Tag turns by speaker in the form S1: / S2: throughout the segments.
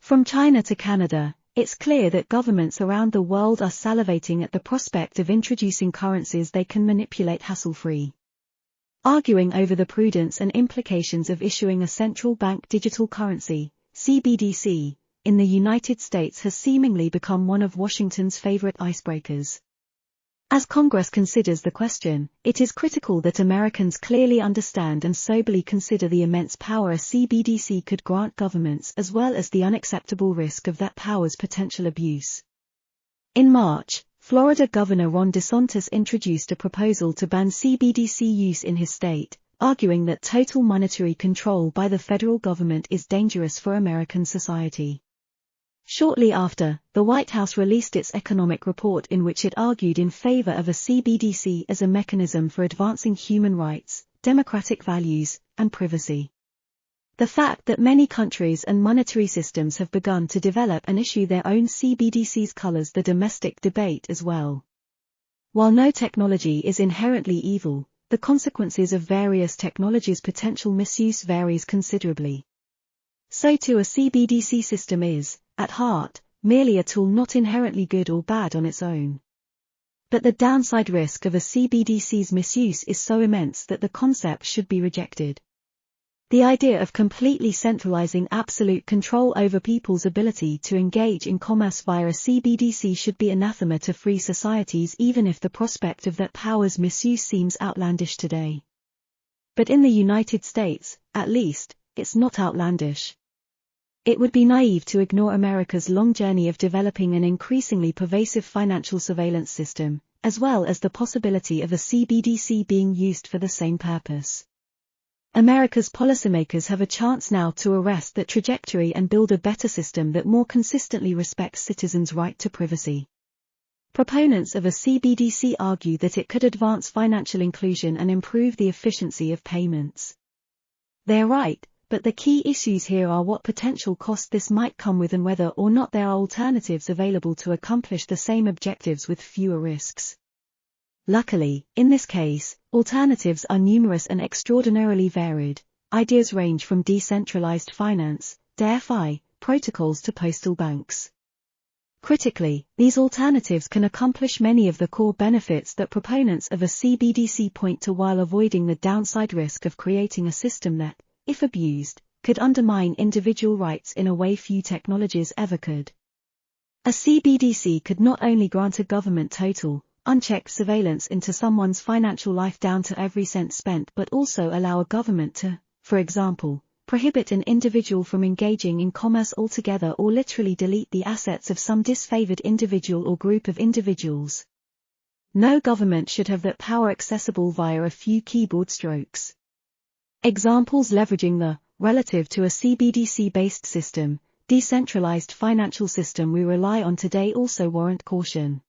S1: From China to Canada, it's clear that governments around the world are salivating at the prospect of introducing currencies they can manipulate hassle-free. Arguing over the prudence and implications of issuing a central bank digital currency, CBDC, in the United States has seemingly become one of Washington's favorite icebreakers. As Congress considers the question, it is critical that Americans clearly understand and soberly consider the immense power a CBDC could grant governments as well as the unacceptable risk of that power's potential abuse. In March, Florida Governor Ron DeSantis introduced a proposal to ban CBDC use in his state, arguing that total monetary control by the federal government is dangerous for American society. Shortly after, the White House released its economic report in which it argued in favor of a CBDC as a mechanism for advancing human rights, democratic values, and privacy. The fact that many countries and monetary systems have begun to develop and issue their own CBDCs colors the domestic debate as well. While no technology is inherently evil, the consequences of various technologies' potential misuse varies considerably. So too a CBDC system is, at heart, merely a tool not inherently good or bad on its own. But the downside risk of a CBDC's misuse is so immense that the concept should be rejected. The idea of completely centralizing absolute control over people's ability to engage in commerce via a CBDC should be anathema to free societies, even if the prospect of that power's misuse seems outlandish today. But in the United States, at least, it's not outlandish. It would be naive to ignore America's long journey of developing an increasingly pervasive financial surveillance system, as well as the possibility of a CBDC being used for the same purpose. America's policymakers have a chance now to arrest that trajectory and build a better system that more consistently respects citizens' right to privacy. Proponents of a CBDC argue that it could advance financial inclusion and improve the efficiency of payments. They're right. But the key issues here are what potential cost this might come with and whether or not there are alternatives available to accomplish the same objectives with fewer risks. Luckily, in this case, alternatives are numerous and extraordinarily varied. Ideas range from decentralized finance, DeFi, protocols to postal banks. Critically, these alternatives can accomplish many of the core benefits that proponents of a CBDC point to while avoiding the downside risk of creating a system that, if abused, could undermine individual rights in a way few technologies ever could. A CBDC could not only grant a government total, unchecked surveillance into someone's financial life down to every cent spent, but also allow a government to, for example, prohibit an individual from engaging in commerce altogether or literally delete the assets of some disfavored individual or group of individuals. No government should have that power accessible via a few keyboard strokes. Examples leveraging the, relative to a CBDC-based system, decentralized financial system we rely on today also warrant caution.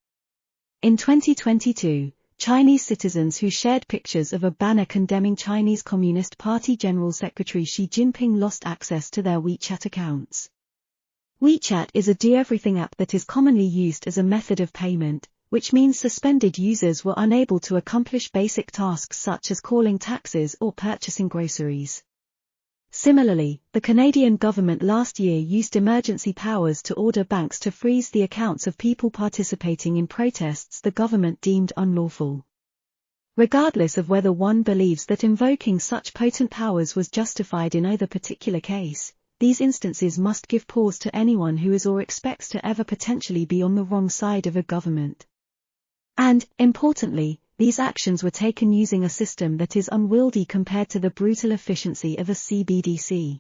S1: In 2022, Chinese citizens who shared pictures of a banner condemning Chinese Communist Party General Secretary Xi Jinping lost access to their WeChat accounts. WeChat is a do-everything app that is commonly used as a method of payment, which means suspended users were unable to accomplish basic tasks such as calling taxis or purchasing groceries. Similarly, the Canadian government last year used emergency powers to order banks to freeze the accounts of people participating in protests the government deemed unlawful. Regardless of whether one believes that invoking such potent powers was justified in either particular case, these instances must give pause to anyone who is or expects to ever potentially be on the wrong side of a government. And, importantly, these actions were taken using a system that is unwieldy compared to the brutal efficiency of a CBDC.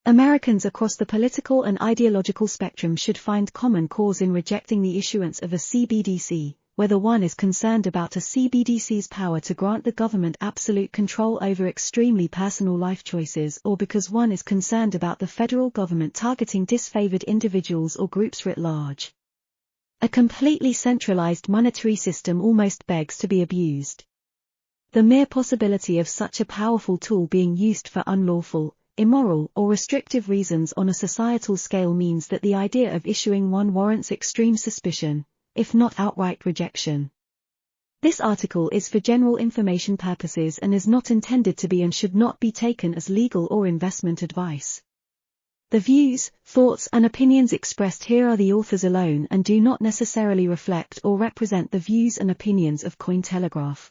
S1: Americans across the political and ideological spectrum should find common cause in rejecting the issuance of a CBDC, whether one is concerned about a CBDC's power to grant the government absolute control over extremely personal life choices or because one is concerned about the federal government targeting disfavored individuals or groups writ large. A completely centralized monetary system almost begs to be abused. The mere possibility of such a powerful tool being used for unlawful, immoral, or restrictive reasons on a societal scale means that the idea of issuing one warrants extreme suspicion, if not outright rejection. This article is for general information purposes and is not intended to be and should not be taken as legal or investment advice. The views, thoughts and opinions expressed here are the authors alone and do not necessarily reflect or represent the views and opinions of Cointelegraph.